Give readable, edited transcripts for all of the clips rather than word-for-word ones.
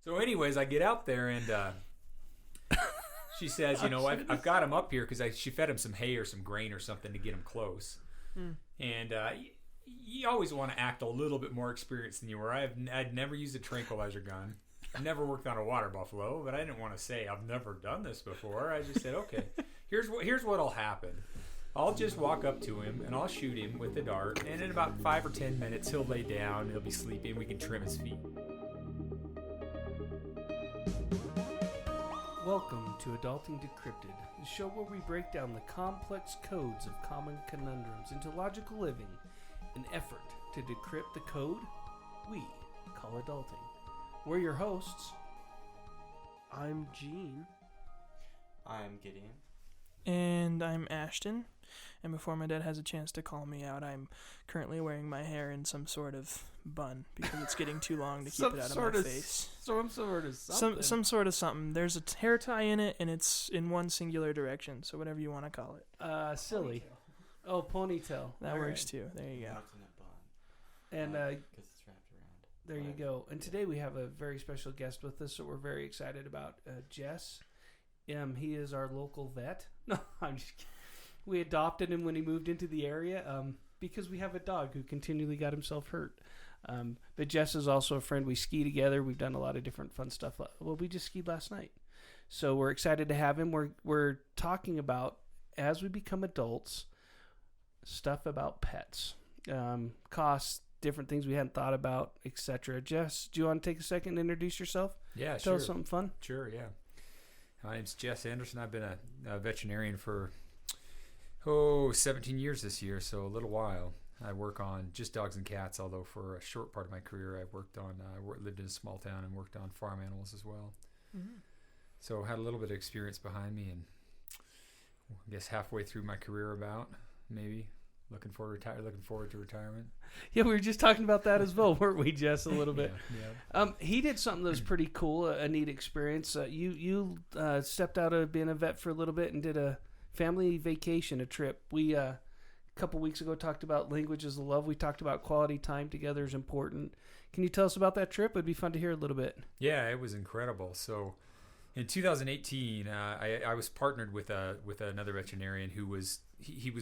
So anyways, I get out there and she says, I've got him up here because she fed him some hay or some grain or something to get him close. And you always want to act a little bit more experienced than you were. I'd never used a tranquilizer gun. I never worked on a Waterbuffalo, but I didn't want to say I've never done this before. I just said, okay, here's what'll happen. I'll just walk up to him and I'll shoot him with the dart, and in about 5 or 10 minutes he'll lay down, he'll be sleeping, we can trim his feet. Welcome to Adulting Decrypted, the show where we break down the complex codes of common conundrums into logical living, an effort to decrypt the code we call adulting. We're your hosts. I'm Gene. I'm Gideon. And I'm Ashton. And before my dad has a chance to call me out, I'm currently wearing my hair in some sort of bun because it's getting too long to keep it out of my face. Some sort of something. Some sort of something. There's a hair tie in it, and it's in one singular direction, so whatever you want to call it. Silly. Ponytail. Oh, ponytail. That works too. There you go. And because it's wrapped around. There you go. And today we have a very special guest with us that we're very excited about, Jess. He is our local vet. No, I'm just kidding. We adopted him when he moved into the area because we have a dog who continually got himself hurt. But Jess is also a friend. We ski together. We've done a lot of different fun stuff. Well, we just skied last night. So we're excited to have him. We're talking about, as we become adults, stuff about pets, costs, different things we hadn't thought about, etc. Jess, do you want to take a second and introduce yourself? Yeah, Tell us something fun. Sure, yeah. My name's Jess Anderson. I've been a veterinarian for 17 years this year, so a little while. I work on just dogs and cats, although for a short part of my career I lived in a small town and worked on farm animals as well. Mm-hmm. So had a little bit of experience behind me, and I guess halfway through my career maybe. Looking forward to retirement. Yeah, we were just talking about that as well, weren't we, Jess, a little bit? Yeah. He did something that was pretty cool, a neat experience. You stepped out of being a vet for a little bit and did a family vacation, a trip. We, a couple weeks ago, talked about languages of love. We talked about quality time together is important. Can you tell us about that trip? It'd be fun to hear a little bit. Yeah, it was incredible. So in 2018, I was partnered with another veterinarian who was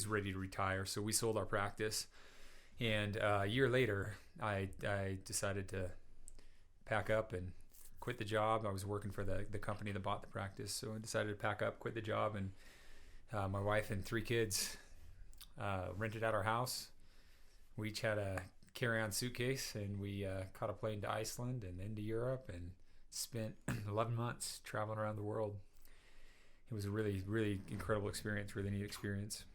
ready to retire. So we sold our practice, and a year later, I decided to pack up and quit the job. I was working for the company that bought the practice, so I decided to pack up, quit the job, and my wife and 3 kids rented out our house. We each had a carry-on suitcase, and we caught a plane to Iceland and into Europe, and spent 11 months traveling around the world. It was a really, really incredible experience, really neat experience.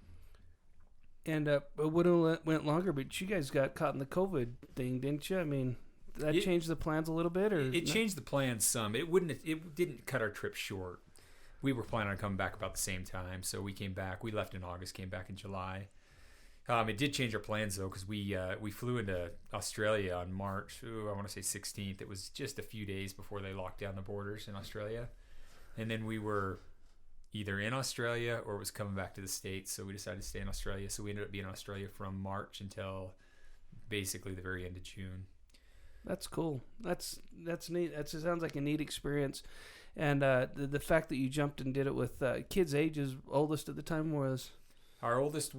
And it would have went longer, but you guys got caught in the COVID thing, didn't you? I mean, that changed the plans a little bit, or it changed the plans some. It didn't cut our trip short. We were planning on coming back about the same time, so we came back. We left in August, came back in July. It did change our plans though, because we flew into Australia on March, I want to say 16th. It was just a few days before they locked down the borders in Australia, and then we were either in Australia or it was coming back to the States. So we decided to stay in Australia. So we ended up being in Australia from March until basically the very end of June. That's cool. That's neat. It sounds like a neat experience. And the fact that you jumped and did it with kids' ages, oldest at the time was? Our oldest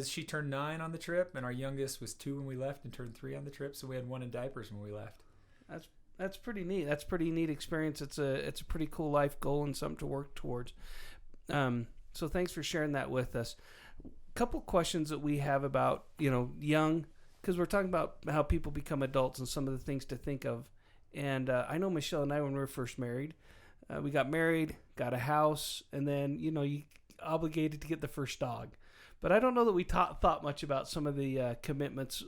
she turned 9 on the trip, and our youngest was 2 when we left and turned 3 on the trip. So we had 1 in diapers when we left. That's pretty neat. That's a pretty neat experience. It's a pretty cool life goal and something to work towards. So thanks for sharing that with us. A couple questions that we have about, young, because we're talking about how people become adults and some of the things to think of. And I know Michelle and I, when we were first married, we got married, got a house, and then, you obligated to get the first dog. But I don't know that we thought much about some of the commitments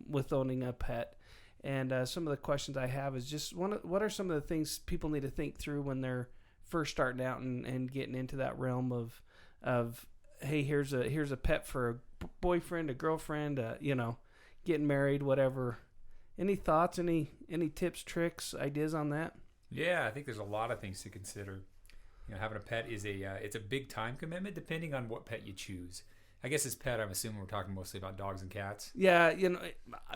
with owning a pet. And some of the questions I have is just what are some of the things people need to think through when they're first starting out and getting into that realm of hey, here's a pet for a boyfriend, a girlfriend, getting married, whatever. Any thoughts, any tips, tricks, ideas on that? Yeah, I think there's a lot of things to consider. Having a pet is it's a big time commitment depending on what pet you choose. I guess as pet, I'm assuming we're talking mostly about dogs and cats. Yeah, it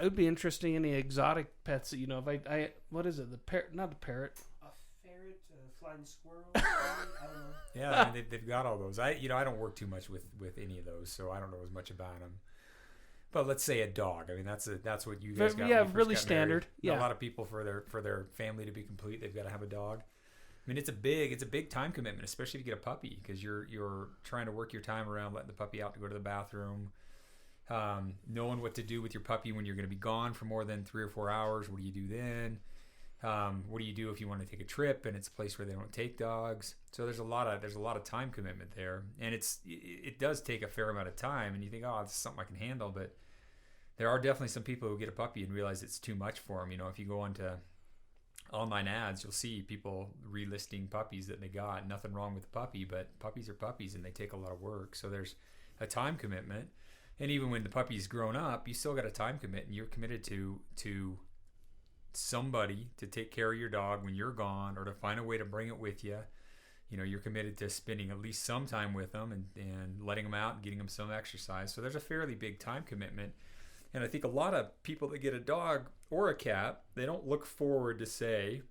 would be interesting. Any exotic pets that if I what is it? The parrot? Not the parrot. A flying squirrel. I don't know. Yeah, I mean, they've got all those. I don't work too much with any of those, so I don't know as much about them. But let's say a dog. I mean, that's what you guys got. Yeah, when you first really got standard. married. Yeah, A lot of people for their family to be complete, they've got to have a dog. I mean, it's a big time commitment, especially if you get a puppy, because you're trying to work your time around letting the puppy out to go to the bathroom, knowing what to do with your puppy when you're going to be gone for more than 3 or 4 hours. What do you do then? What do you do if you want to take a trip and it's a place where they don't take dogs? So there's a lot of time commitment there, and it does take a fair amount of time. And you think, oh, it's something I can handle, but there are definitely some people who get a puppy and realize it's too much for them. You know, if you go onto online ads, you'll see people relisting puppies that they got. Nothing wrong with the puppy, but puppies are puppies and they take a lot of work. So there's a time commitment, and even when the puppy's grown up, you still got a time commitment, and you're committed to somebody to take care of your dog when you're gone, or to find a way to bring it with you. You know, you're committed to spending at least some time with them and letting them out and getting them some exercise. So there's a fairly big time commitment. And I think a lot of people that get a dog or a cat, they don't look forward to say,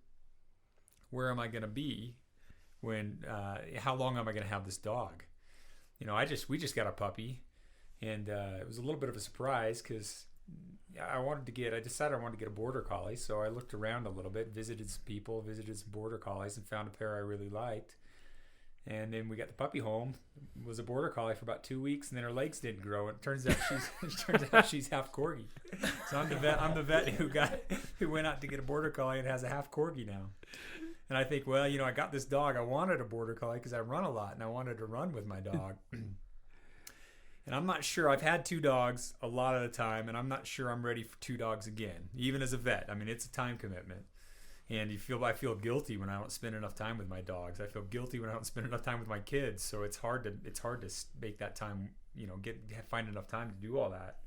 where am I going to be when, how long am I going to have this dog? You know, we just got a puppy, and it was a little bit of a surprise because I decided I wanted to get a border collie. So I looked around a little bit, visited some people, visited some border collies, and found a pair I really liked. And then we got the puppy home. It was a border collie for about 2 weeks, and then her legs didn't grow. And it turns out she's half corgi. So I'm the vet who went out to get a border collie and has a half corgi now. And I think, well, you know, I got this dog. I wanted a border collie because I run a lot, and I wanted to run with my dog. And I'm not sure. I've had 2 dogs a lot of the time, and I'm not sure I'm ready for 2 dogs again, even as a vet. I mean, it's a time commitment. And I feel guilty when I don't spend enough time with my dogs. I feel guilty when I don't spend enough time with my kids. So it's hard to make that time, you know, find enough time to do all that.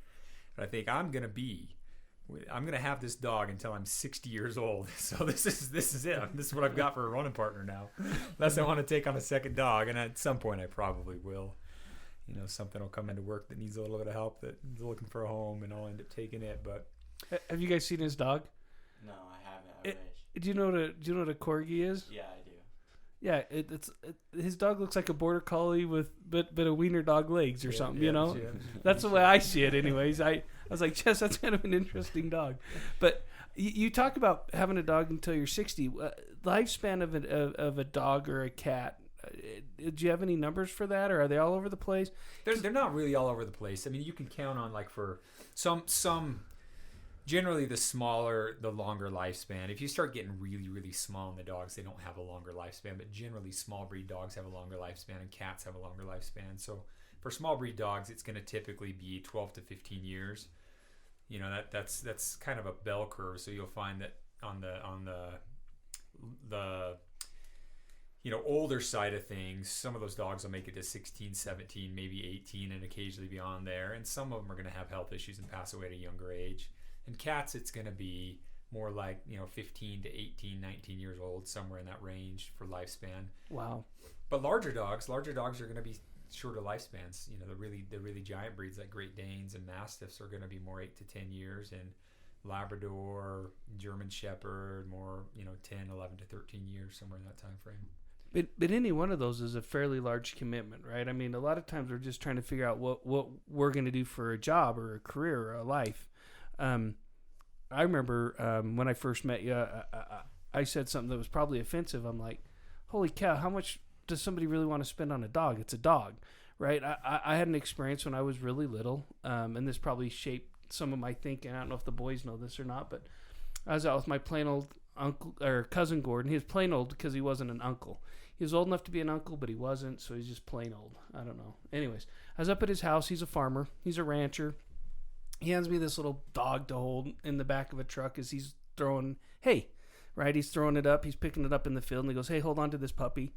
But I think I'm gonna have this dog until I'm 60 years old. So this is it. This is what I've got for a running partner now. Unless I want to take on a second dog, and at some point I probably will. You know, something will come into work that needs a little bit of help, that is looking for a home, and I'll end up taking it. But have you guys seen his dog? No, I haven't. I wish. Do you know what a corgi is? Yeah, I do. Yeah, his dog looks like a border collie with but a wiener dog legs or something. Yeah, you know, that's the way I see it. Anyways, I was like, Jess, that's kind of an interesting dog. But you talk about having a dog until you're 60. Lifespan of a dog or a cat. Do you have any numbers for that, or are they all over the place? They're not really all over the place. I mean, you can count on, like, for some. Generally, the longer lifespan. If you start getting really, really small in the dogs, they don't have a longer lifespan. But generally, small breed dogs have a longer lifespan, and cats have a longer lifespan. So for small breed dogs, it's going to typically be 12 to 15 years. You know, that's kind of a bell curve. So you'll find that on the you know, older side of things, some of those dogs will make it to 16, 17, maybe 18, and occasionally beyond there. And some of them are going to have health issues and pass away at a younger age. And cats, it's going to be more like, you know, 15 to 18, 19 years old, somewhere in that range for lifespan. Wow. But larger dogs are going to be shorter lifespans. You know, the really giant breeds like Great Danes and Mastiffs are going to be more 8 to 10 years, and Labrador, German Shepherd, more, you know, 10, 11 to 13 years, somewhere in that time frame. But any one of those is a fairly large commitment, right? I mean, a lot of times we're just trying to figure out what we're going to do for a job or a career or a life. I remember when I first met you, I said something that was probably offensive. I'm like, holy cow, how much does somebody really want to spend on a dog? It's a dog, right? I had an experience when I was really little, and this probably shaped some of my thinking. I don't know if the boys know this or not, but I was out with my plain old uncle or cousin Gordon. He was plain old because he wasn't an uncle. He was old enough to be an uncle, but he wasn't, so he's just plain old. I don't know. Anyways, I was up at his house. He's a farmer. He's a rancher. He hands me this little dog to hold in the back of a truck as he's throwing hay, right? He's throwing it up. He's picking it up in the field, and he goes, hey, hold on to this puppy.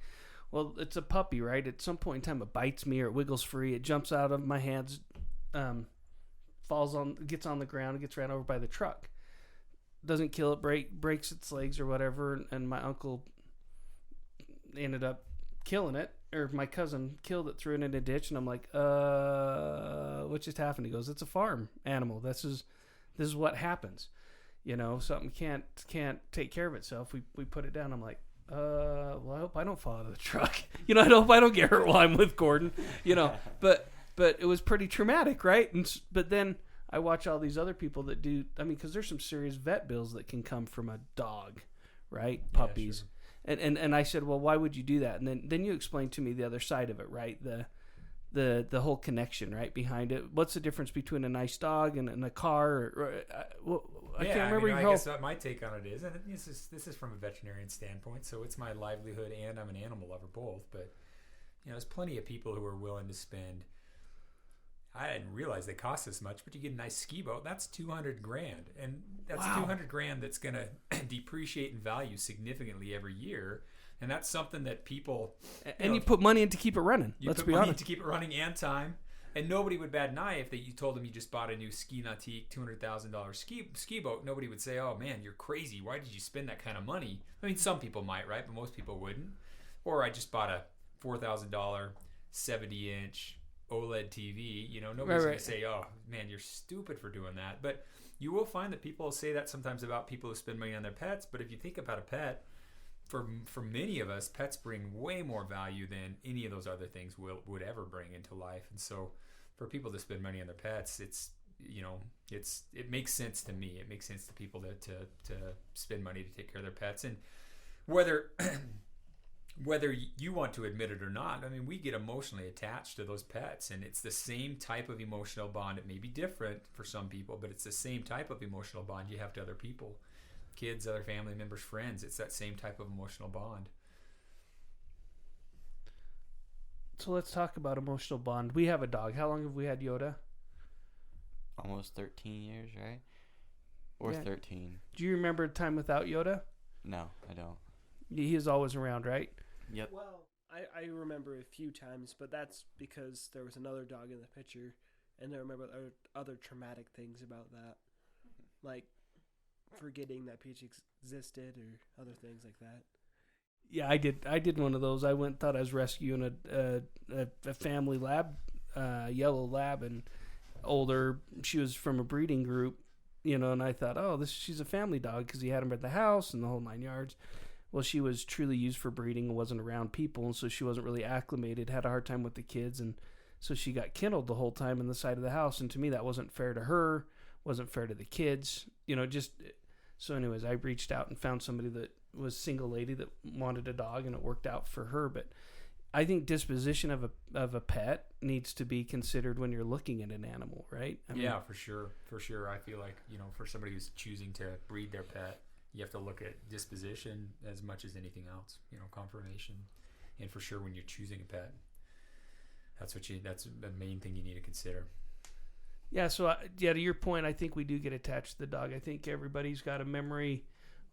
Well, it's a puppy, right? At some point in time, it bites me or it wiggles free. It jumps out of my hands, gets on the ground, and gets ran over by the truck. Doesn't kill it, breaks its legs or whatever, and my uncle ended up killing it, or my cousin killed it, threw it in a ditch, and I'm like, what just happened? He goes, it's a farm animal. This is what happens. You know, something can't take care of itself. We put it down. I'm like, Well, I hope I don't fall out of the truck. I hope I don't get hurt while I'm with Gordon. But it was pretty traumatic, right? But then I watch all these other people that do. I mean, because there's some serious vet bills that can come from a dog, right? Puppies. Yeah, sure. And I said, well, why would you do that? And then you explained to me the other side of it, right? The whole connection, right, behind it. What's the difference between a nice dog and a car? I can't remember. I guess my take on it is, and this is from a veterinarian standpoint, so it's my livelihood and I'm an animal lover both. But there's plenty of people who are willing to spend. I didn't realize they cost this much, but you get a nice ski boat. That's $200,000, and that's $200,000 that's going to depreciate in value significantly every year. And that's something that people... you put money in to keep it running. Let's be honest. Money to keep it running and time. And nobody would bat an eye if you told them you just bought a new Ski Nautique $200,000 ski boat. Nobody would say, oh, man, you're crazy. Why did you spend that kind of money? I mean, some people might, right? But most people wouldn't. Or I just bought a $4,000 70-inch OLED TV. Nobody's going to say, oh, man, you're stupid for doing that. But you will find that people say that sometimes about people who spend money on their pets. But if you think about a pet... For many of us, pets bring way more value than any of those other things would ever bring into life. And so for people to spend money on their pets, it makes sense to me. It makes sense to people to spend money to take care of their pets. And whether you want to admit it or not, I mean, we get emotionally attached to those pets, and it's the same type of emotional bond. It may be different for some people, but it's the same type of emotional bond you have to other people. Kids, other family members, friends. It's that same type of emotional bond. So let's talk about emotional bond. We have a dog. How long have we had Yoda? Almost 13 years, right? Or 13. Do you remember a time without Yoda? No, I don't. He is always around, right? Yep. Well, I remember a few times, but that's because there was another dog in the picture, and I remember other traumatic things about that. Like forgetting that Peach existed or other things like that. Yeah, I did one of those. I thought I was rescuing a family lab, yellow lab, and older. She was from a breeding group, and I thought, oh, she's a family dog because he had them at the house and the whole 9 yards. Well, she was truly used for breeding and wasn't around people, and so she wasn't really acclimated, had a hard time with the kids, and so she got kenneled the whole time in the side of the house, and to me that wasn't fair to her, wasn't fair to the kids, so anyways, I reached out and found somebody that was a single lady that wanted a dog, and it worked out for her. But I think disposition of a pet needs to be considered when you're looking at an animal, right? I mean, for sure. I feel like, for somebody who's choosing to breed their pet, you have to look at disposition as much as anything else, conformation. And for sure, when you're choosing a pet, that's the main thing you need to consider. Yeah, so to your point, I think we do get attached to the dog. I think everybody's got a memory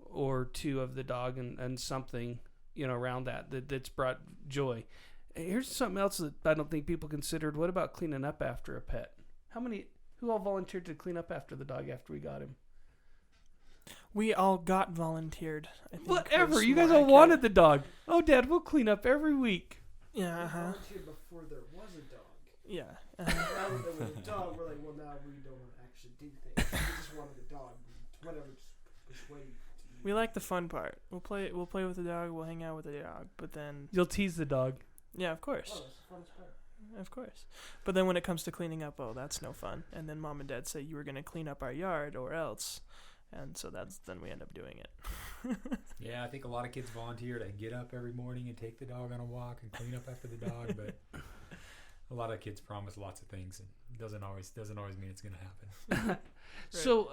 or two of the dog and something, around that's brought joy. Here's something else that I don't think people considered. What about cleaning up after a pet? Who all volunteered to clean up after the dog after we got him? We all got volunteered. I think whatever. You guys all wanted the dog. Oh, Dad, we'll clean up every week. Yeah, uh-huh. Volunteered before there was a dog. Yeah. Now that there was a dog, we're like, well, now we don't want to actually do things. We just wanted a dog. Whatever, just persuade. We like the fun part. We'll play with the dog. We'll hang out with the dog. But then you'll tease the dog. Yeah, of course. Oh, that's the funnest part. Of course. But then when it comes to cleaning up, oh, that's no fun. And then Mom and Dad say you were going to clean up our yard or else. And so then we end up doing it. Yeah, I think a lot of kids volunteer to get up every morning and take the dog on a walk and clean up after the dog, but a lot of kids promise lots of things, and it doesn't always mean it's going to happen. Right. So,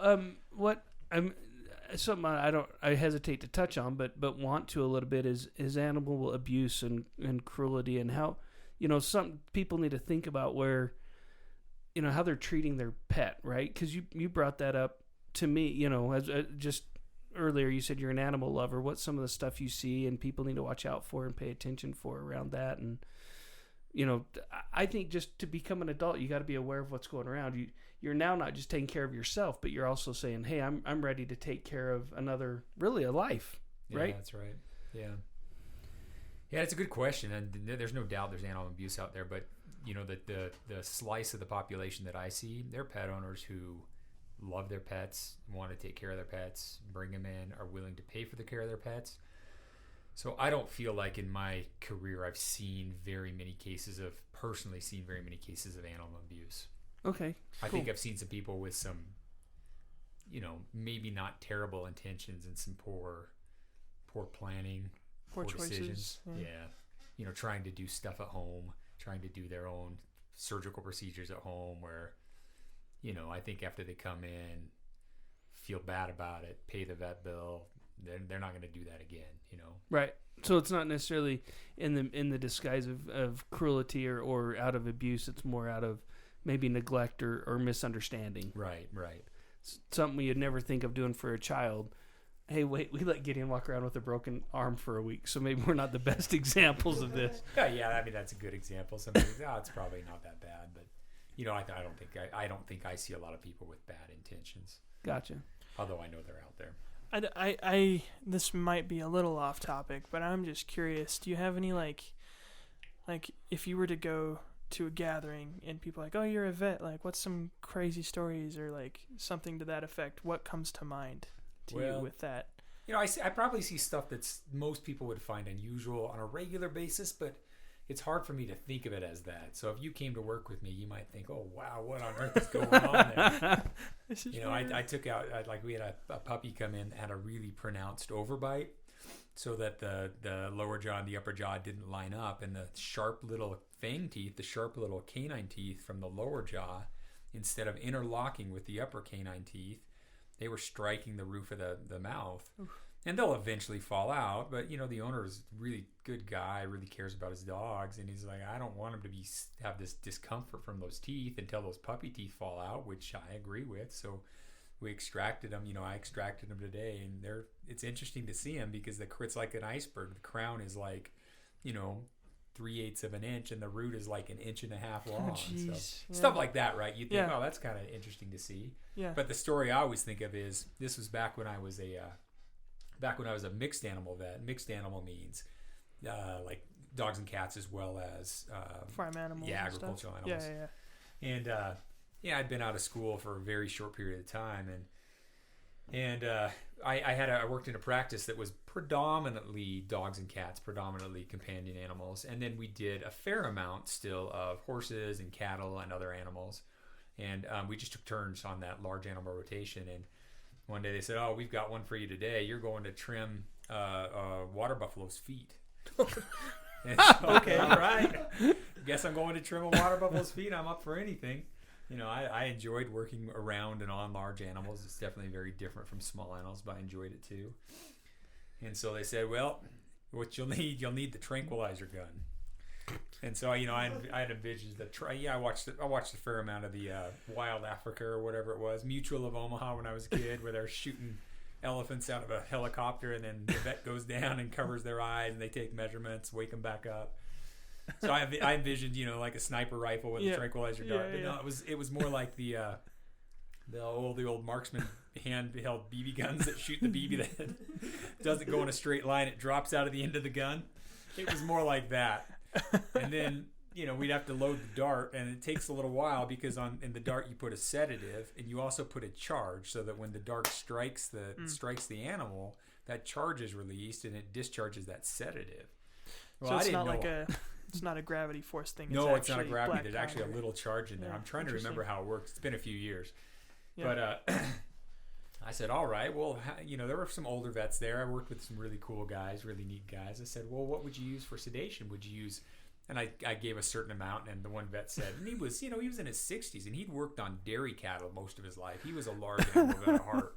something I hesitate to touch on, but want to a little bit is animal abuse and cruelty, and how, some people need to think about where, how they're treating their pet, right? Because you brought that up to me, as just earlier, you said you're an animal lover. What's some of the stuff you see and people need to watch out for and pay attention for around that? And, I think just to become an adult, you got to be aware of what's going around. You're now not just taking care of yourself, but you're also saying, hey, I'm ready to take care of a life, right? Yeah, that's right. Yeah. Yeah, it's a good question. And there's no doubt there's animal abuse out there, but, the slice of the population that I see, they're pet owners who love their pets, want to take care of their pets, bring them in, are willing to pay for the care of their pets. So I don't feel like in my career I've personally seen very many cases of animal abuse. Okay. I think I've seen some people with some, maybe not terrible intentions and some poor planning, poor decisions. Yeah. Trying to do stuff at home, trying to do their own surgical procedures at home where, I think after they come in, feel bad about it, pay the vet bill, they're not going to do that again, Right. So it's not necessarily in the disguise of cruelty or out of abuse. It's more out of maybe neglect or misunderstanding. Right. Something you'd never think of doing for a child. Hey, wait, we let Gideon walk around with a broken arm for a week, so maybe we're not the best examples of this. Yeah, I mean, that's a good example. Somebody goes, it's probably not that bad, but, I don't think I see a lot of people with bad intentions. Gotcha. Although I know they're out there. I this might be a little off topic, but I'm just curious. Do you have any like if you were to go to a gathering and people are like, oh, you're a vet, like what's some crazy stories or like something to that effect? What comes to mind to you with that? I probably see stuff that's most people would find unusual on a regular basis, but it's hard for me to think of it as that. So if you came to work with me, you might think, oh, wow, what on earth is going on there? I took out, we had a puppy come in that had a really pronounced overbite so that the lower jaw and the upper jaw didn't line up, and the sharp little fang teeth, the sharp little canine teeth from the lower jaw, instead of interlocking with the upper canine teeth, they were striking the roof of the mouth. Oof. And they'll eventually fall out, but the owner is a really good guy, really cares about his dogs, and he's like, I don't want him to have this discomfort from those teeth until those puppy teeth fall out, which I agree with. So we extracted them. I extracted them today, and it's interesting to see them because it's like an iceberg. The crown is like, 3/8 of an inch, and the root is like 1.5 inches long. So stuff like that, right? You think, oh, that's kind of interesting to see. Yeah. But the story I always think of is this was back when I was a mixed animal vet. Mixed animal means like dogs and cats as well as farm animals. Yeah, agricultural animals. Yeah. And I'd been out of school for a very short period of time, and I worked in a practice that was predominantly dogs and cats, predominantly companion animals, and then we did a fair amount still of horses and cattle and other animals, and we just took turns on that large animal rotation. And one day they said, oh, we've got one for you today. You're going to trim Waterbuffalo's feet. Okay, all right. Guess I'm going to trim a Waterbuffalo's feet. I'm up for anything. I enjoyed working around and on large animals. It's definitely very different from small animals, but I enjoyed it too. And so they said, well, what you'll need the tranquilizer gun. And so, I had envisioned I watched a fair amount of the Wild Africa or whatever it was, Mutual of Omaha when I was a kid, where they're shooting elephants out of a helicopter, and then the vet goes down and covers their eyes, and they take measurements, wake them back up. So I envisioned, like a sniper rifle with a tranquilizer dart, but no, it was more like the old marksman handheld BB guns that shoot the BB that doesn't go in a straight line; it drops out of the end of the gun. It was more like that. And then, we'd have to load the dart, and it takes a little while because in the dart you put a sedative, and you also put a charge so that when the dart strikes the animal, that charge is released and it discharges that sedative. Well, so it's not a gravity force thing. No, it's not a gravity. There's actually a little charge in there. I'm trying to remember how it works. It's been a few years. Yeah. But I said, all right, well, there were some older vets there. I worked with some really cool guys, really neat guys. I said, well, what would you use for sedation? Would you use, and I gave a certain amount, and the one vet said, and he was in his 60s, and he'd worked on dairy cattle most of his life. He was a large animal vet at heart.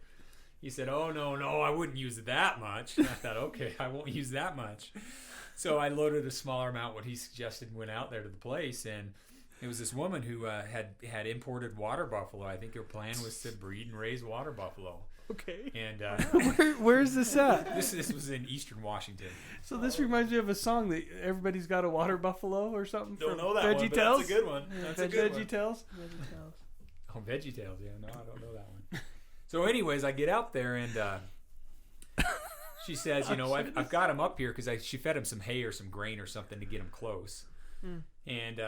He said, oh, no, I wouldn't use that much. And I thought, okay, I won't use that much. So I loaded a smaller amount, what he suggested, and went out there to the place, and it was this woman who had imported water buffalo. I think her plan was to breed and raise water buffalo. Okay. And where's this at? This was in Eastern Washington. So this reminds me of a song that everybody's got a water buffalo or something. Don't from know that Veggie one, but Tales? that's a good one. That's a good one. Veggie Tales? Oh, Veggie Tales. Yeah, no, I don't know that one. So anyways, I get out there and she says, I've got him up here because she fed him some hay or some grain or something to get him close. And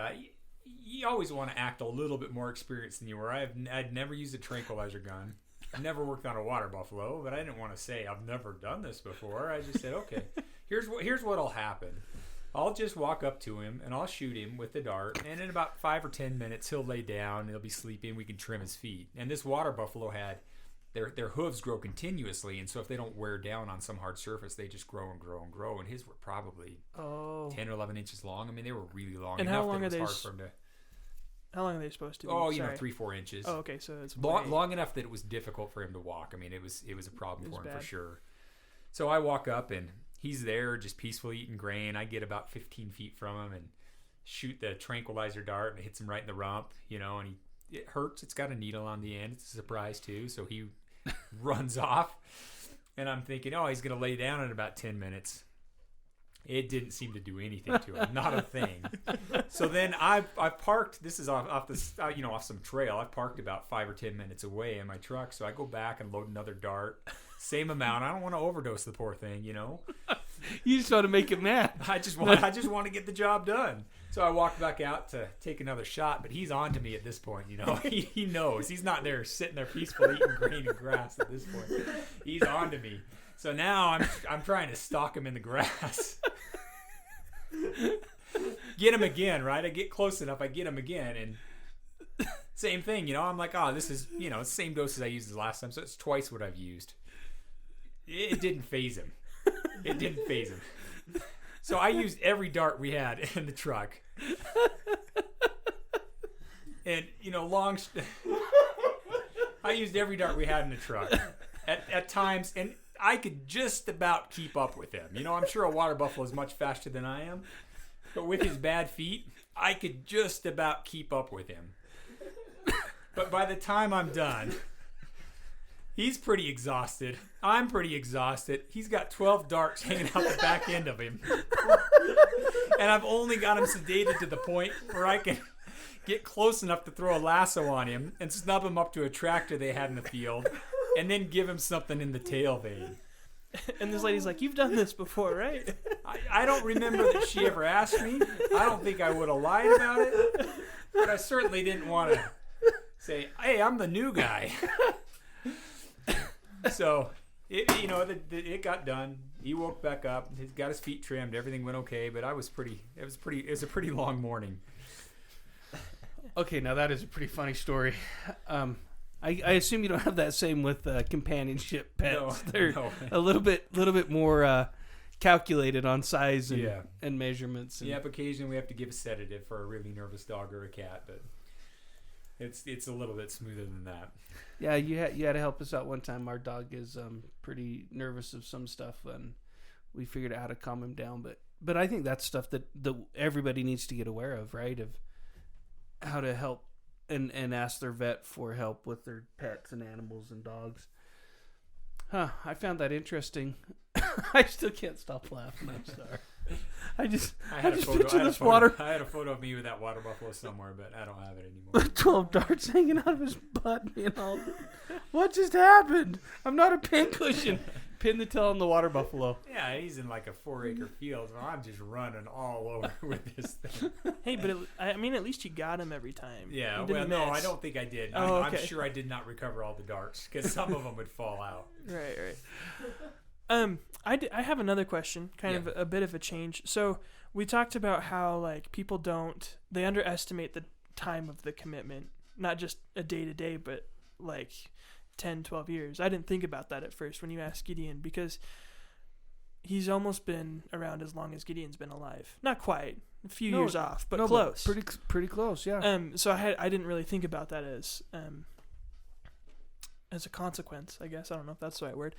you always want to act a little bit more experienced than you were. I'd never used a tranquilizer gun. never worked on a water buffalo, but I didn't want to say I've never done this before. I just said, okay, here's what'll happen. I'll just walk up to him and I'll shoot him with the dart, and in about 5 or 10 minutes he'll lay down, he'll be sleeping, we can trim his feet. And this water buffalo had their hooves grow continuously, and so if they don't wear down on some hard surface, they just grow and grow and grow. And his were probably 10 or 11 inches long. I mean, they were really long. And enough how long that are it they? was hard for him to, How long are they supposed to be? Oh, Sorry. 3-4 inches. Oh, okay, so it's long enough that it was difficult for him to walk. I mean, it was a problem for him bad. for sure. So I walk up and he's there just peacefully eating grain. I get about 15 feet from him and shoot the tranquilizer dart, and it hits him right in the rump, and it hurts. It's got a needle on the end. It's a surprise too. So he runs off, and I'm thinking, oh, he's going to lay down in about 10 minutes. It didn't seem to do anything to him, not a thing. So then I parked. This is off this, off some trail. I parked about 5 or 10 minutes away in my truck. So I go back and load another dart, same amount. I don't want to overdose the poor thing, You just want to make it mad. I just want to get the job done. So I walked back out to take another shot, but he's on to me at this point. He knows he's not there sitting there peacefully eating grain and grass at this point. He's on to me. So now I'm trying to stalk him in the grass. Get him again, right? I get close enough, I get him again, and same thing, I'm like, oh, this is, the same dose as I used the last time, so it's twice what I've used. It didn't phase him. It didn't phase him. So I used every dart we had in the truck. And, I used every dart we had in the truck at times, and I could just about keep up with him. I'm sure a water buffalo is much faster than I am, but with his bad feet, I could just about keep up with him. But by the time I'm done, he's pretty exhausted. I'm pretty exhausted. He's got 12 darts hanging out the back end of him. And I've only got him sedated to the point where I can get close enough to throw a lasso on him and snub him up to a tractor they had in the field, and then give him something in the tail vein. And this lady's like, you've done this before, right? I don't remember that she ever asked me. I don't think I would have lied about it. But I certainly didn't want to say, hey, I'm the new guy. So, it got done. He woke back up. He got his feet trimmed. Everything went okay. But it was a pretty long morning. Okay, now that is a pretty funny story. I assume you don't have that same with companionship pets. No, They're no. a little bit more calculated on size and measurements. Yeah, occasionally we have to give a sedative for a really nervous dog or a cat, but it's a little bit smoother than that. Yeah, you had to help us out one time. Our dog is pretty nervous of some stuff, and we figured out how to calm him down. But I think that's stuff that everybody needs to get aware of, right? Of how to help and ask their vet for help with their pets and animals and dogs. I found that interesting. I still can't stop laughing. I'm sorry. I had a photo of me with that water buffalo somewhere, but I don't have it anymore. 12 darts hanging out of his butt. What just happened? I'm not a pincushion. Pin the tail on the water buffalo. Yeah, he's in like a 4-acre field, and I'm just running all over with this thing. Hey, but at least you got him every time. Yeah, no, I don't think I did. Oh, okay. I'm sure I did not recover all the darts, because some of them would fall out. Right. I have another question, kind of a bit of a change. So we talked about how people they underestimate the time of the commitment, not just a day to day, but 10, 12 years. I didn't think about that at first when you asked Gideon, because he's almost been around as long as Gideon's been alive. Not quite, a few years off, but close. But pretty close, yeah. So I didn't really think about that as a consequence, I guess. I don't know if that's the right word.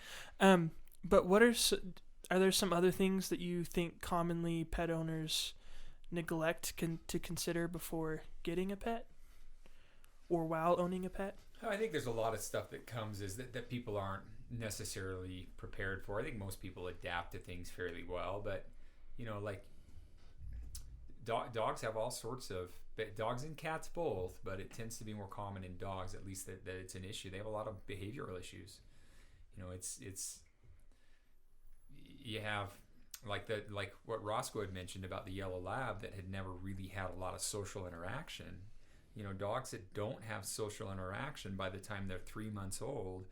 But are there some other things that you think commonly pet owners neglect to consider before getting a pet, or while owning a pet? I think there's a lot of stuff that comes that people aren't necessarily prepared for. I think most people adapt to things fairly well, but dogs have all sorts of, dogs and cats both, but it tends to be more common in dogs, at least that it's an issue. They have a lot of behavioral issues. It's you have like what Roscoe had mentioned about the yellow lab that had never really had a lot of social interaction. Dogs that don't have social interaction by the time they're 3 months old,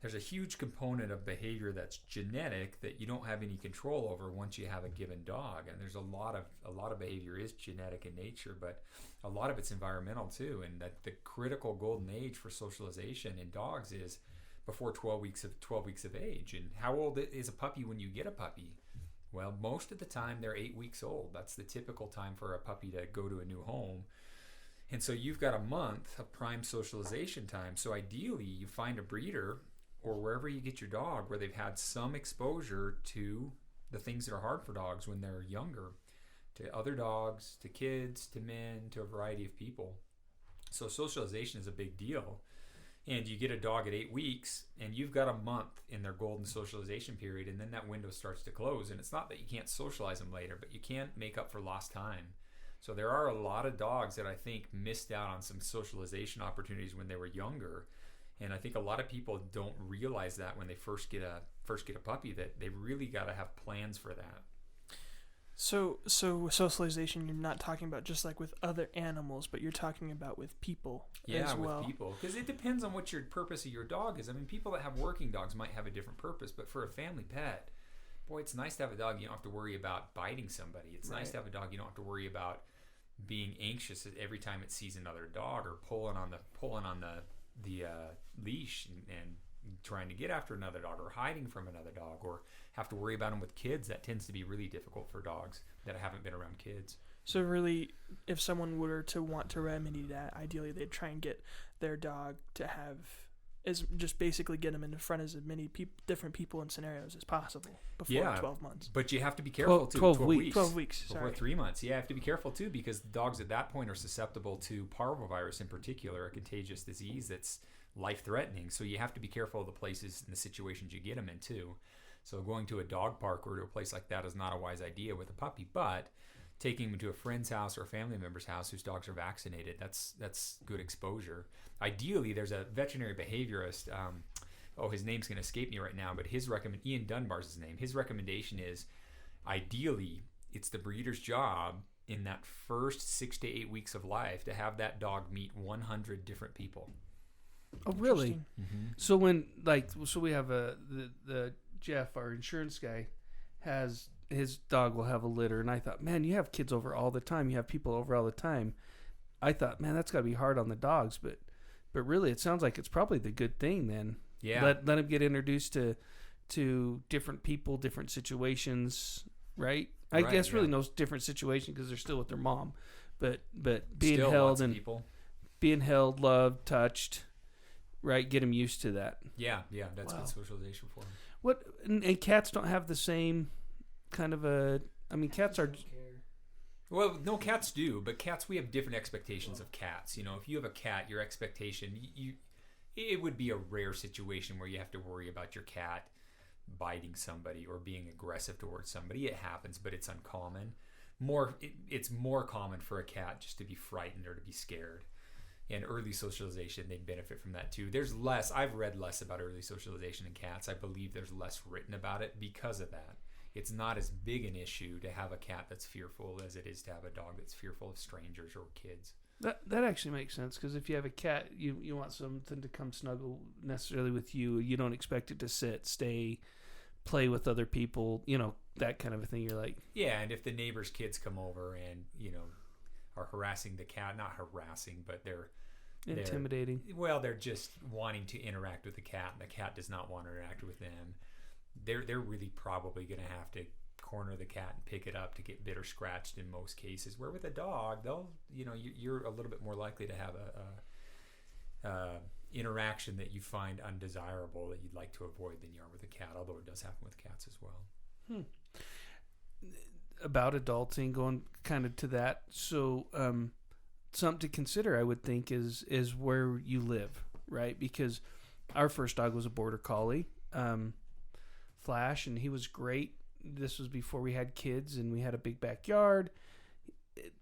there's a huge component of behavior that's genetic that you don't have any control over once you have a given dog. And there's a lot of behavior is genetic in nature, but a lot of it's environmental too. And that the critical golden age for socialization in dogs is before 12 weeks of age. And how old is a puppy when you get a puppy? Well, most of the time they're 8 weeks old. That's the typical time for a puppy to go to a new home. And so you've got a month of prime socialization time. So ideally, you find a breeder or wherever you get your dog where they've had some exposure to the things that are hard for dogs when they're younger, to other dogs, to kids, to men, to a variety of people. So socialization is a big deal. And you get a dog at 8 weeks, and you've got a month in their golden socialization period, and then that window starts to close. And it's not that you can't socialize them later, but you can't make up for lost time. So there are a lot of dogs that I think missed out on some socialization opportunities when they were younger. And I think a lot of people don't realize that when they first get a puppy, that they really got to have plans for that. So socialization, you're not talking about just like with other animals, but you're talking about with people as well. With people. Because it depends on what your purpose of your dog is. I mean, people that have working dogs might have a different purpose, but for a family pet, boy, it's nice to have a dog you don't have to worry about biting somebody. It's nice to have a dog you don't have to worry about being anxious every time it sees another dog or pulling on the leash and trying to get after another dog or hiding from another dog or have to worry about them with kids. That tends to be really difficult for dogs that haven't been around kids. So really, if someone were to want to remedy that, ideally they'd try and get their dog to have just basically get them in front of as many different people and scenarios as possible before 12 months. But you have to be careful too. 12 weeks. 12 weeks. Before 3 months. Yeah, you have to be careful too because dogs at that point are susceptible to parvovirus in particular, a contagious disease that's life-threatening. So you have to be careful of the places and the situations you get them in too. So going to a dog park or to a place like that is not a wise idea with a puppy, but taking them to a friend's house or a family member's house whose dogs are vaccinated, that's good exposure. Ideally, there's a veterinary behaviorist, his name's going to escape me right now, but Ian Dunbar's his name. His recommendation is, ideally, it's the breeder's job in that first 6 to 8 weeks of life to have that dog meet 100 different people. Oh, really? Mm-hmm. So we have the Jeff, our insurance guy, has his dog will have a litter, and I thought, man, you have kids over all the time. You have people over all the time. I thought, man, that's got to be hard on the dogs, but really, it sounds like it's probably the good thing then. Yeah. Let them get introduced to different people, different situations, right? I guess really no different situation because they're still with their mom, but being still held and people. Being held, loved, touched, right? Get them used to that. Yeah, that's good socialization for them. What and cats don't have the same kind of cats are. Well, no, cats do, but cats, we have different expectations of cats. If you have a cat, your expectation, it would be a rare situation where you have to worry about your cat biting somebody or being aggressive towards somebody. It happens, but it's uncommon. It's more common for a cat just to be frightened or to be scared. And early socialization, they benefit from that too. I've read less about early socialization in cats. I believe there's less written about it because of that. It's not as big an issue to have a cat that's fearful as it is to have a dog that's fearful of strangers or kids. That actually makes sense because if you have a cat, you want something to come snuggle necessarily with you. You don't expect it to sit, stay, play with other people, that kind of a thing. You're like... Yeah, and if the neighbor's kids come over and, are harassing the cat, not harassing, but they're intimidating. Well, they're just wanting to interact with the cat, and the cat does not want to interact with them. They're really probably going to have to corner the cat and pick it up to get bit or scratched in most cases. Where with a dog, you're a little bit more likely to have a interaction that you find undesirable that you'd like to avoid than you are with a cat, although it does happen with cats as well. About adulting, going kind of to that. So something to consider, I would think, is where you live, right? Because our first dog was a border collie. Flash, and he was great. This was before we had kids and we had a big backyard.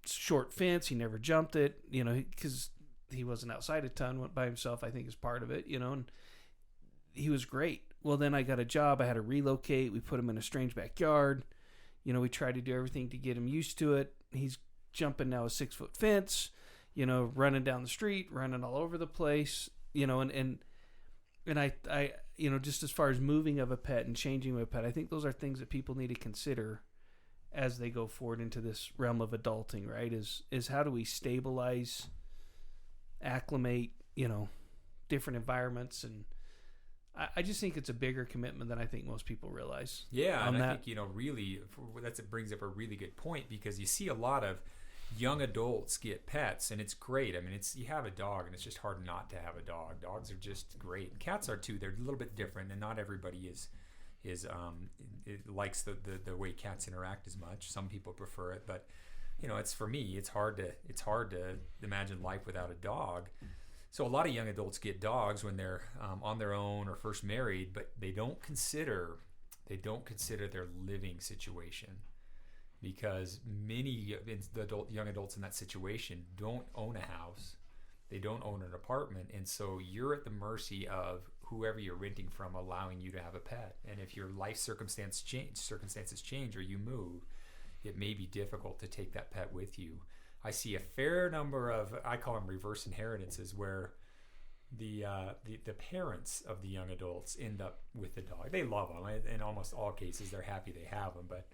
Short fence, he never jumped it, because he wasn't outside a ton, went by himself, I think is part of it, and he was great. Well, then I got a job, I had to relocate, we put him in a strange backyard. We tried to do everything to get him used to it. He's jumping now a 6-foot fence. running down the street, running all over the place, and I just as far as moving of a pet and changing of a pet, I think those are things that people need to consider as they go forward into this realm of adulting, right? Is how do we stabilize, acclimate, different environments, and I just think it's a bigger commitment than I think most people realize. Yeah, and I think, really, it brings up a really good point, because you see a lot of young adults get pets, and it's great. I mean, you have a dog, and it's just hard not to have a dog. Dogs are just great. And cats are too. They're a little bit different, and not everybody likes the way cats interact as much. Some people prefer it, but it's, for me, it's hard to imagine life without a dog. So a lot of young adults get dogs when they're on their own or first married, but they don't consider their living situation, because many young adults in that situation don't own a house, they don't own an apartment, and so you're at the mercy of whoever you're renting from allowing you to have a pet. And if your life circumstances change or you move, it may be difficult to take that pet with you. I see a fair number of, I call them reverse inheritances, where the parents of the young adults end up with the dog. They love them. In almost all cases, they're happy they have them, but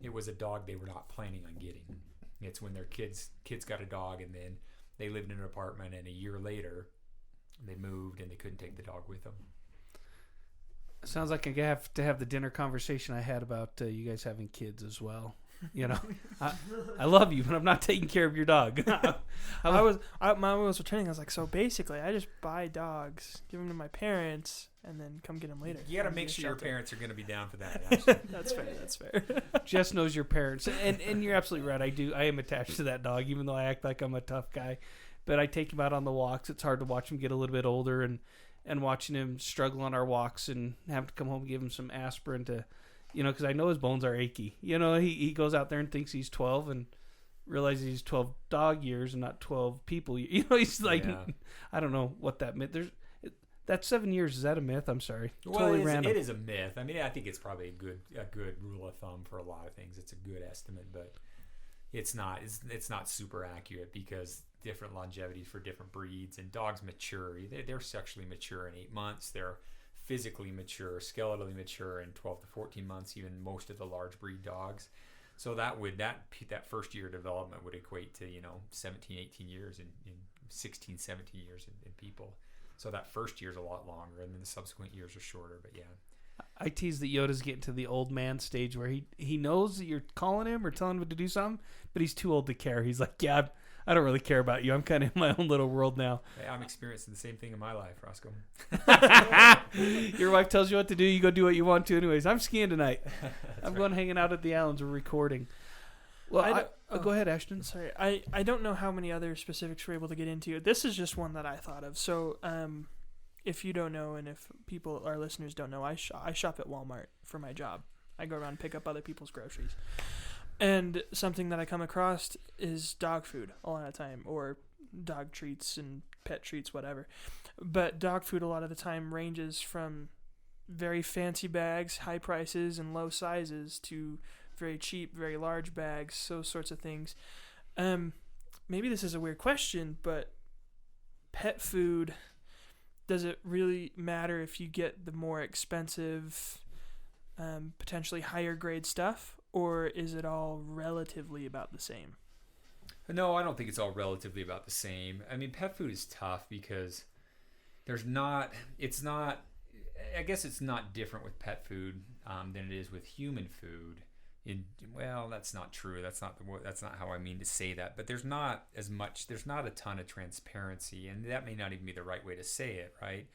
it was a dog they were not planning on getting. It's when their kids got a dog, and then they lived in an apartment, and a year later they moved and they couldn't take the dog with them. Sounds like I have to have the dinner conversation I had about you guys having kids as well. I love you, but I'm not taking care of your dog. my mom was pretending. I was like, so basically, I just buy dogs, give them to my parents, and then come get them later. You got to make sure your parents are going to be down for that. That's fair. Jess knows your parents, and you're absolutely right. I am attached to that dog, even though I act like I'm a tough guy. But I take him out on the walks. It's hard to watch him get a little bit older, and watching him struggle on our walks, and have to come home and give him some aspirin to. Because I know his bones are achy. He goes out there and thinks he's 12 and realizes he's 12 dog years and not 12 people. He's like, yeah. I don't know what that meant. That 7 years, is that a myth? I'm sorry. Well, totally random. It is a myth. I mean, I think it's probably a good rule of thumb for a lot of things. It's a good estimate, but it's not super accurate, because different longevity for different breeds, and dogs mature. They're sexually mature in 8 months. They're physically mature, skeletally mature in 12 to 14 months, even most of the large breed dogs. So that first year development would equate to 17, 18 years in 16, 17 years in people. So that first year is a lot longer, and then the subsequent years are shorter. But yeah, I tease that Yoda's getting to the old man stage where he knows that you're calling him or telling him to do something, but he's too old to care. He's like, yeah, I don't really care about you. I'm kind of in my own little world now. Hey, I'm experiencing the same thing in my life, Roscoe. Your wife tells you what to do. You go do what you want to anyways. I'm skiing tonight. I'm going hanging out at the islands. We're recording. Well, go ahead, Ashton. Sorry. I don't know how many other specifics we're able to get into. This is just one that I thought of. So if you don't know, and if our listeners don't know, I shop at Walmart for my job. I go around and pick up other people's groceries. And something that I come across is dog food a lot of the time, or dog treats and pet treats, whatever. But dog food a lot of the time ranges from very fancy bags, high prices, and low sizes, to very cheap, very large bags, those sorts of things. Maybe this is a weird question, but pet food, does it really matter if you get the more expensive, potentially higher grade stuff? Or is it all relatively about the same? No, I don't think it's all relatively about the same. I mean, pet food is tough because I guess it's not different with pet food than it is with human food. Well, that's not true. That's not how I mean to say that. But there's not a ton of transparency, and that may not even be the right way to say it, right?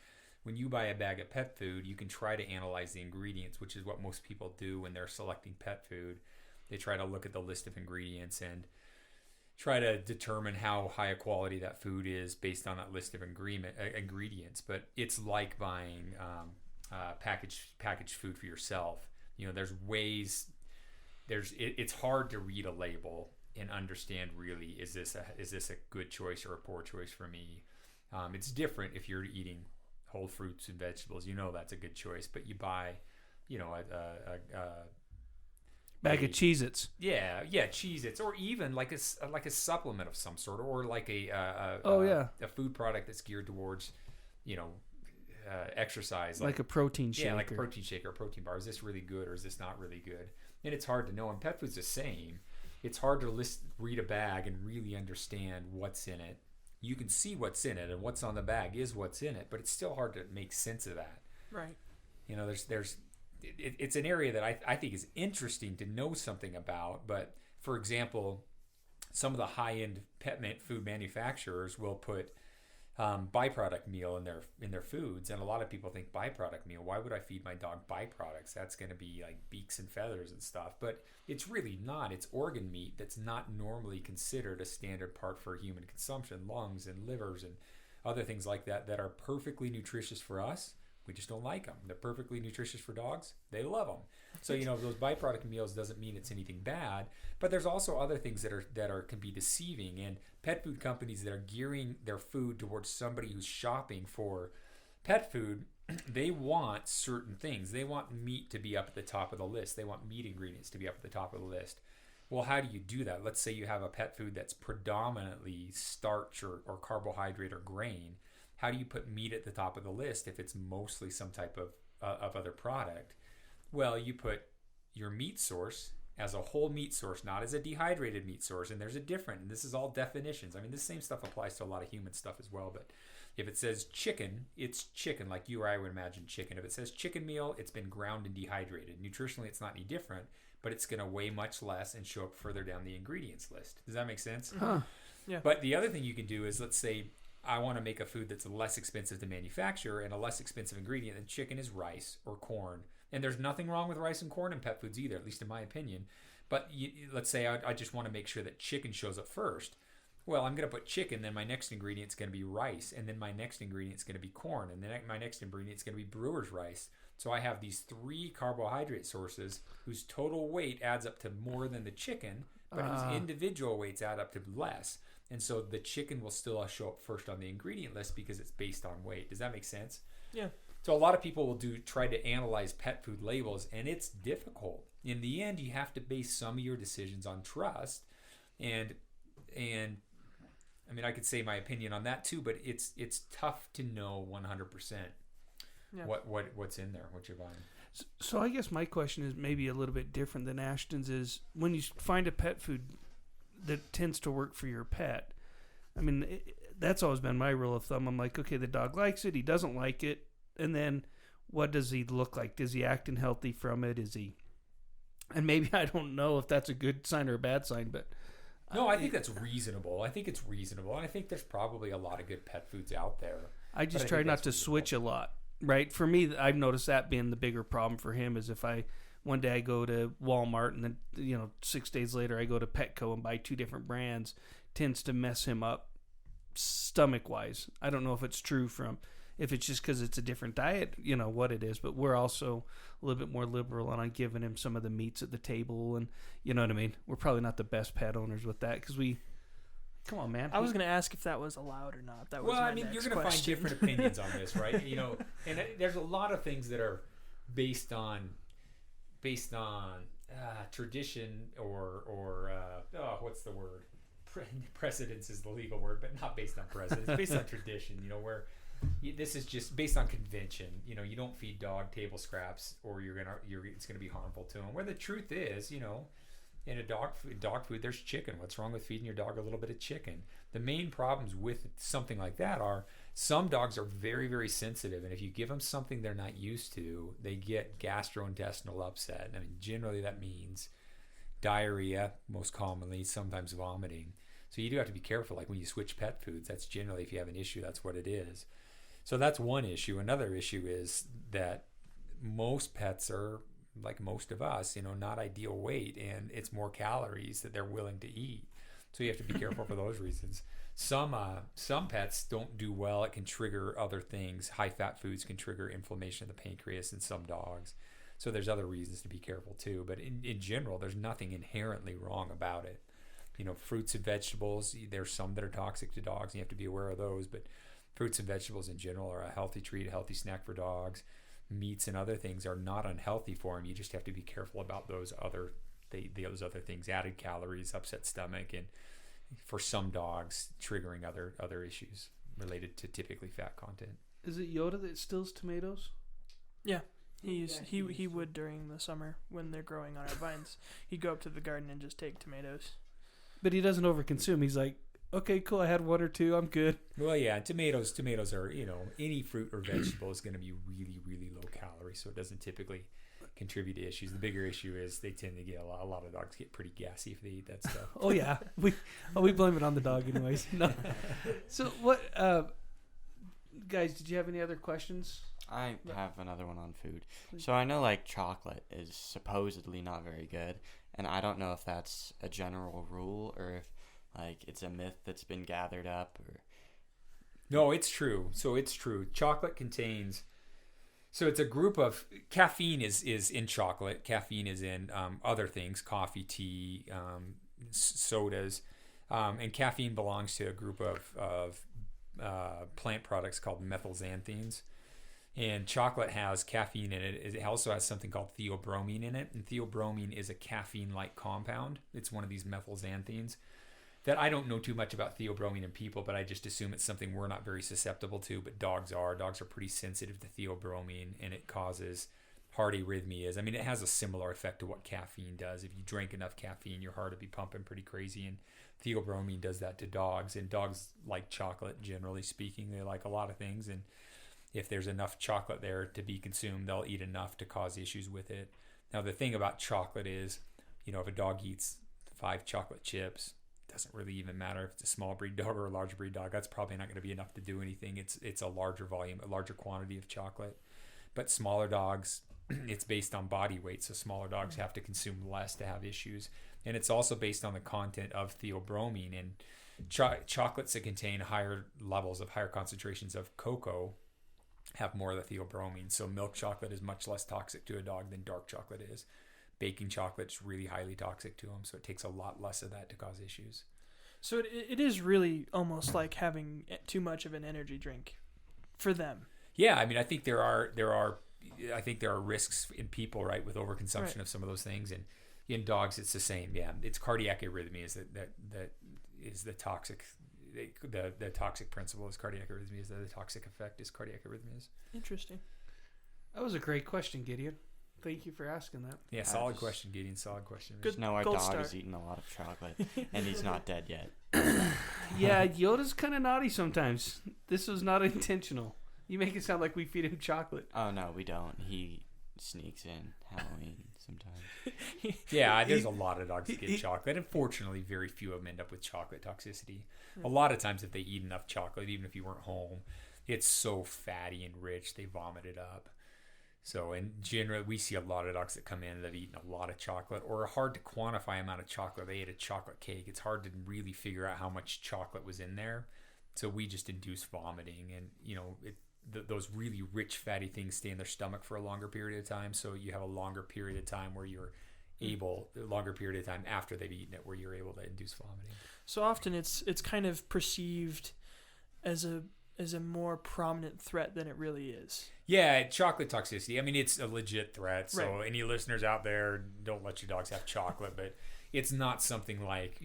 When you buy a bag of pet food, you can try to analyze the ingredients, which is what most people do when they're selecting pet food. They try to look at the list of ingredients and try to determine how high a quality that food is based on that list of ingredients. But it's like buying packaged food for yourself. There's ways. It's hard to read a label and understand really is this a good choice or a poor choice for me. It's different if you're eating whole fruits and vegetables. That's a good choice. But you buy, Bag of Cheez-Its. Yeah, Cheez-Its, or even like a supplement of some sort, or like a food product that's geared towards, exercise, like a protein shake. Yeah, like a protein shake or a protein bar. Is this really good or is this not really good? And it's hard to know. And pet food's the same. It's hard to read a bag and really understand what's in it. You can see what's in it, and what's on the bag is what's in it, but it's still hard to make sense of that. Right. It's an area that I think is interesting to know something about. But for example, some of the high-end food manufacturers will put byproduct meal in their foods, and a lot of people think byproduct meal. Why would I feed my dog byproducts? That's going to be like beaks and feathers and stuff. But it's really not. It's organ meat that's not normally considered a standard part for human consumption. Lungs and livers and other things like that are perfectly nutritious for us. We just don't like them. They're perfectly nutritious for dogs. They love them. So those byproduct meals doesn't mean it's anything bad. But there's also other things that can be deceiving. And pet food companies that are gearing their food towards somebody who's shopping for pet food, they want certain things. They want meat to be up at the top of the list. They want meat ingredients to be up at the top of the list. Well, how do you do that? Let's say you have a pet food that's predominantly starch or carbohydrate or grain. How do you put meat at the top of the list if it's mostly some type of other product? Well, you put your meat source as a whole meat source, not as a dehydrated meat source. And there's a difference. And this is all definitions. I mean, this same stuff applies to a lot of human stuff as well. But if it says chicken, it's chicken, like you or I would imagine chicken. If it says chicken meal, it's been ground and dehydrated. Nutritionally, it's not any different, but it's going to weigh much less and show up further down the ingredients list. Does that make sense? Huh. Yeah. But the other thing you can do is, let's say, I want to make a food that's less expensive to manufacture, and a less expensive ingredient than chicken is rice or corn. And there's nothing wrong with rice and corn in pet foods either, at least in my opinion. But let's say I just want to make sure that chicken shows up first. Well, I'm going to put chicken, then my next ingredient is going to be rice, and then my next ingredient is going to be corn, and then my next ingredient is going to be brewer's rice. So I have these 3 carbohydrate sources whose total weight adds up to more than the chicken, but whose individual weights add up to less. And so the chicken will still show up first on the ingredient list because it's based on weight. Does that make sense? Yeah. So a lot of people will try to analyze pet food labels, and it's difficult. In the end, you have to base some of your decisions on trust. And I mean, I could say my opinion on that too, but it's tough to know 100% what's in there, what you're buying. So I guess my question is maybe a little bit different than Ashton's. Is when you find a pet food that tends to work for your pet, I mean, that's always been my rule of thumb. I'm like, okay, the dog likes it, he doesn't like it, and then what does he look like? Is he acting healthy from it? Is he? And maybe I don't know if that's a good sign or a bad sign, but no, I think that's reasonable. I think it's reasonable, and I think there's probably a lot of good pet foods out there. I just try not to switch a lot, right? For me, I've noticed that being the bigger problem for him is if one day I go to Walmart and then 6 days later I go to Petco and buy 2 different brands, tends to mess him up stomach wise. I don't know if it's true if it's just because it's a different diet, what it is, but we're also a little bit more liberal on giving him some of the meats at the table, and you know what I mean? We're probably not the best pet owners with that because come on, man. I was going to ask if that was allowed or not. That was I mean, you're going to find different opinions on this, right? And there's a lot of things that are based on tradition or what's the word? Precedence is the legal word, but not based on precedence. It's based on tradition, where this is just based on convention. You don't feed dog table scraps or it's gonna be harmful to them. Where the truth is, in a dog food, there's chicken. What's wrong with feeding your dog a little bit of chicken? The main problems with something like that are some dogs are very, very sensitive, and if you give them something they're not used to, they get gastrointestinal upset. I mean, generally that means diarrhea, most commonly, sometimes vomiting. So you do have to be careful. Like when you switch pet foods, that's generally, if you have an issue, that's what it is. So that's one issue. Another issue is that most pets are, like most of us, not ideal weight, and it's more calories that they're willing to eat. So you have to be careful for those reasons. Some pets don't do well. It can trigger other things. High-fat foods can trigger inflammation of the pancreas in some dogs. So there's other reasons to be careful too. But in general, there's nothing inherently wrong about it. Fruits and vegetables, there's some that are toxic to dogs, and you have to be aware of those. But fruits and vegetables in general are a healthy treat, a healthy snack for dogs. Meats and other things are not unhealthy for them. You just have to be careful about those other those other things, added calories, upset stomach, and for some dogs triggering other issues related to typically fat content. Is it Yoda that steals tomatoes? Yeah. He would during the summer when they're growing on our vines. He'd go up to the garden and just take tomatoes. But he doesn't overconsume. He's like, okay, cool, I had one or two, I'm good. Well, yeah, tomatoes are, any fruit or vegetable is going to be really, really low calorie, so it doesn't typically contribute to issues. The bigger issue is they tend to get a lot of dogs get pretty gassy if they eat that stuff. Oh yeah, we blame it on the dog anyways. No. So what, guys? Did you have any other questions? I have another one on food. So I know like chocolate is supposedly not very good, and I don't know if that's a general rule or if like it's a myth that's been gathered up or. No, it's true. So it's true. Chocolate contains. So it's a group of caffeine is in chocolate. Caffeine is in other things, coffee, tea, sodas, and caffeine belongs to a group of plant products called methylxanthines. And chocolate has caffeine in it. It also has something called theobromine in it, and theobromine is a caffeine-like compound. It's one of these methylxanthines. That I don't know too much about theobromine in people, but I just assume it's something we're not very susceptible to, but dogs are. Dogs are pretty sensitive to theobromine, and it causes heart arrhythmias. I mean, it has a similar effect to what caffeine does. If you drink enough caffeine, your heart will be pumping pretty crazy, and theobromine does that to dogs. And dogs like chocolate, generally speaking. They like a lot of things, and if there's enough chocolate there to be consumed, they'll eat enough to cause issues with it. Now, the thing about chocolate is, if a dog eats 5 chocolate chips, doesn't really even matter if it's a small breed dog or a large breed dog. That's probably not going to be enough to do anything. It's a larger volume, a larger quantity of chocolate. But smaller dogs, it's based on body weight, so smaller dogs have to consume less to have issues. And it's also based on the content of theobromine. And chocolates that contain higher concentrations of cocoa have more of the theobromine. So milk chocolate is much less toxic to a dog than dark chocolate is. Baking chocolate is really highly toxic to them, so it takes a lot less of that to cause issues. So it is really almost like having too much of an energy drink for them. Yeah, I mean, I think there are risks in people, right, with overconsumption of some of those things, and in dogs it's the same. Yeah, it's cardiac arrhythmias that is the toxic. The toxic principle is cardiac arrhythmias. The toxic effect is cardiac arrhythmias. Interesting. That was a great question, Gideon. Thank you for asking that. Yeah, solid question, Gideon. Solid question. Good. Now our Gold dog star. is eating a lot of chocolate, and he's not dead yet. Yeah, Yoda's kind of naughty sometimes. This was not intentional. You make it sound like we feed him chocolate. Oh no, we don't. He sneaks in Halloween sometimes. Yeah, there's a lot of dogs that get chocolate. Unfortunately, very few of them end up with chocolate toxicity. A lot of times if they eat enough chocolate, even if you weren't home, it's so fatty and rich, they vomit it up. So in general, we see a lot of dogs that come in that have eaten a lot of chocolate or hard to quantify amount of chocolate. They ate a chocolate cake. It's hard to really figure out how much chocolate was in there. So we just induce vomiting, and those really rich fatty things stay in their stomach for a longer period of time. So you have a longer period of time where you're able, a longer period of time after they've eaten it, where you're able to induce vomiting. So often it's kind of perceived as a more prominent threat than it really is. Yeah, chocolate toxicity. I mean, it's a legit threat. So Right. any listeners out there, don't let your dogs have chocolate, but it's not something like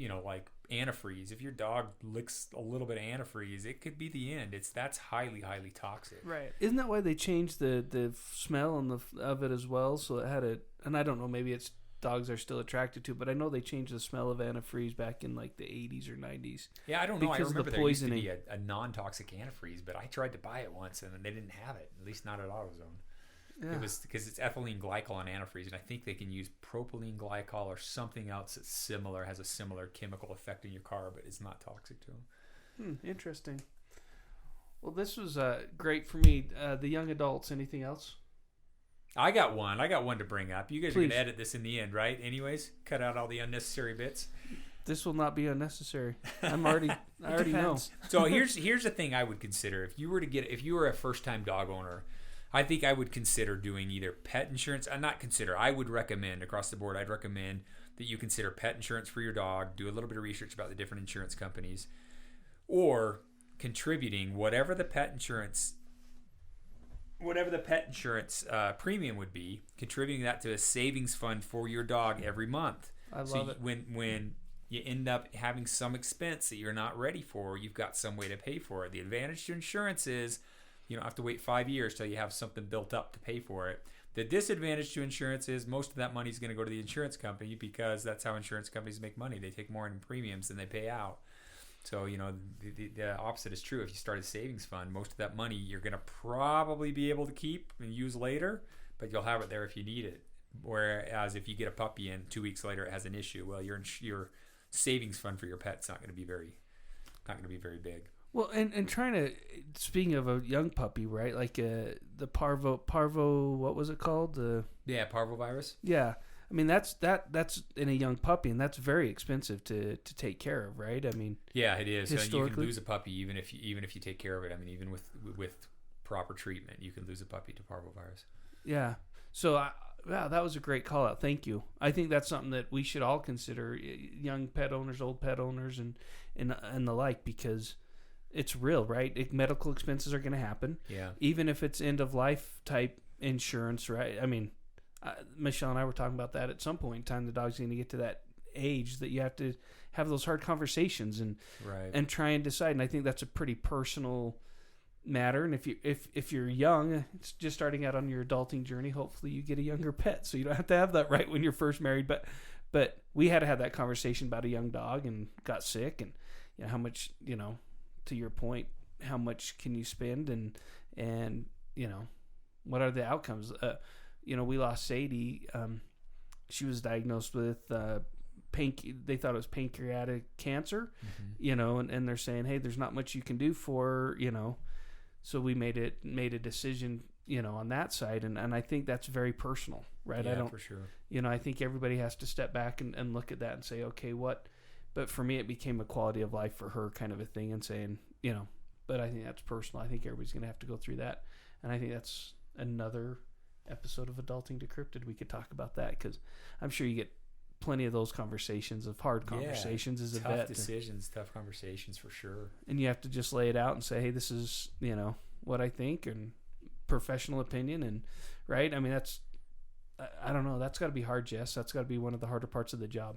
antifreeze. If your dog licks a little bit of antifreeze, it could be the end. That's highly, highly toxic. Right. Isn't that why they changed the smell and of it as well? So it had and I don't know, maybe it's dogs are still attracted to, but I know they changed the smell of antifreeze back in like the 80s or 90s. Yeah, I don't know. I Because of the remember there used to be poisoning. a non-toxic antifreeze, but I tried to buy it once and they didn't have it, at least not at AutoZone. Yeah. It was because it's ethylene glycol and antifreeze, and I think they can use propylene glycol or something else that's similar, has a similar chemical effect in your car, but it's not toxic to them. Interesting. Well, this was great for me. The young adults, anything else? I got one to bring up. You guys are Please. going to edit this in the end, right? Anyways, cut out all the unnecessary bits. This will not be unnecessary. I already know. Depends. So here's the thing I would consider. If you were a first-time dog owner, I think I would consider doing either pet insurance. I would recommend across the board. I'd recommend that you consider pet insurance for your dog. Do a little bit of research about the different insurance companies, or contributing whatever the pet insurance premium would be, contributing that to a savings fund for your dog every month. I love So it. when you end up having some expense that you're not ready for, you've got some way to pay for it. The advantage to insurance is you don't have to wait 5 years till you have something built up to pay for it. The disadvantage to insurance is most of that money is going to go to the insurance company, because that's how insurance companies make money. They take more in premiums than they pay out. So, the opposite is true. If you start a savings fund, most of that money you're going to probably be able to keep and use later, but you'll have it there if you need it. Whereas if you get a puppy and 2 weeks later it has an issue, well, your savings fund for your pet's not going to be very big. Well, and trying to, speaking of a young puppy, right? Like the parvo, what was it called? Yeah, parvovirus. Yeah, I mean that's in a young puppy, and that's very expensive to take care of, right? I mean, Yeah, it is. So you can historically- lose a puppy even if you take care of it. I mean, even with proper treatment, you can lose a puppy to parvovirus. yeah. So wow, that was a great call out. Thank you. I think that's something that we should all consider, young pet owners, old pet owners, and the like, because it's real, right? Medical expenses are going to happen. Yeah. Even if it's end of life type insurance, right? I mean, Michelle and I were talking about that at some point in time. The dog's going to get to that age that you have to have those hard conversations and try and decide. And I think that's a pretty personal matter. And if you're young, it's just starting out on your adulting journey, hopefully you get a younger pet, so you don't have to have that right when you're first married. But we had to have that conversation about a young dog and got sick, and how much, to your point, how much can you spend, and what are the outcomes? We lost Sadie. She was diagnosed with they thought it was pancreatic cancer, and they're saying, hey, there's not much you can do for her, so we made a decision, on that side, and I think that's very personal, right? Yeah, for sure. I think everybody has to step back and look at that and say, okay, what? But for me, it became a quality of life for her kind of a thing, and saying, but I think that's personal. I think everybody's going to have to go through that. And I think that's another episode of Adulting Decrypted. We could talk about that, because I'm sure you get plenty of those conversations, of hard conversations as a vet. Tough decisions, tough conversations for sure. And you have to just lay it out and say, hey, this is, what I think, and professional opinion. And right. I mean, that's, I don't know. That's got to be hard, Jess. That's got to be one of the harder parts of the job.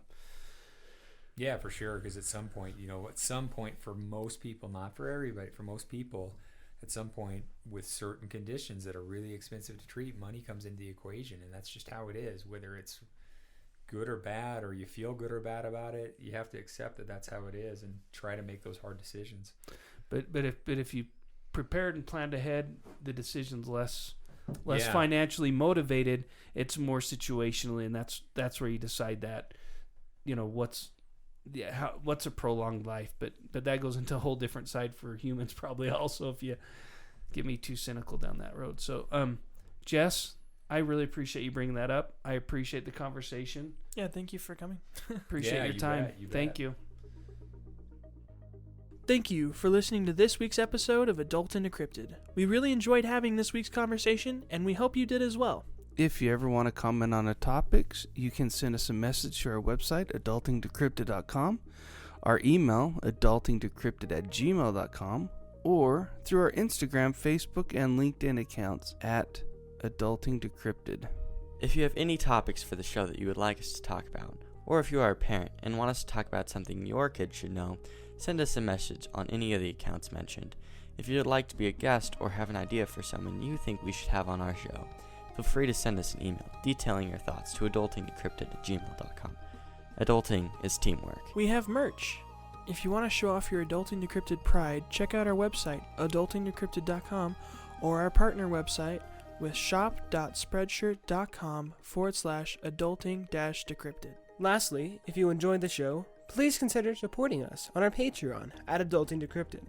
Yeah, for sure. Because at some point, for most people, not for everybody, for most people, at some point with certain conditions that are really expensive to treat, money comes into the equation, and that's just how it is. Whether it's good or bad, or you feel good or bad about it, you have to accept that that's how it is, and try to make those hard decisions. But if you prepared and planned ahead, the decision's less Yeah. financially motivated. It's more situationally, and that's where you decide that, what's a prolonged life. But that goes into a whole different side for humans probably also, if you get me too cynical down that road. So Jess, I really appreciate you bringing that up. I appreciate the conversation. Yeah, thank you for coming. Appreciate Yeah, your you time. bet, you Thank bet. you. Thank you for listening to this week's episode of Adulting Decrypted. We really enjoyed having this week's conversation, and we hope you did as well. If you ever want to comment on the topics, you can send us a message to our website, adultingdecrypted.com, our email, adultingdecrypted@gmail.com, or through our Instagram, Facebook, and LinkedIn accounts at adultingdecrypted. If you have any topics for the show that you would like us to talk about, or if you are a parent and want us to talk about something your kids should know, send us a message on any of the accounts mentioned. If you'd like to be a guest or have an idea for someone you think we should have on our show, feel free to send us an email detailing your thoughts to adultingdecrypted@gmail.com. Adulting is teamwork. We have merch. If you want to show off your Adulting Decrypted pride, check out our website, adultingdecrypted.com, or our partner website with shop.spreadshirt.com/adulting-decrypted. Lastly, if you enjoyed the show, please consider supporting us on our Patreon at Adulting Decrypted.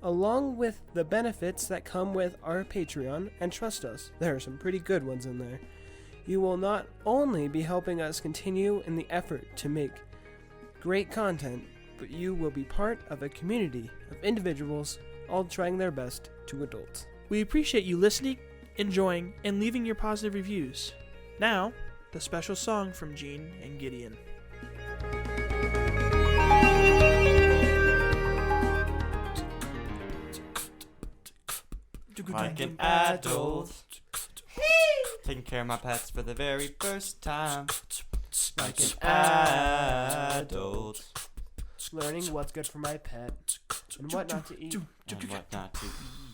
Along with the benefits that come with our Patreon, and trust us, there are some pretty good ones in there, you will not only be helping us continue in the effort to make great content, but you will be part of a community of individuals all trying their best to adult. We appreciate you listening, enjoying, and leaving your positive reviews. Now, the special song from Gene and Gideon. Like an adult, taking care of my pets for the very first time. like an adult, learning what's good for my pet and what not to eat. And what not to eat.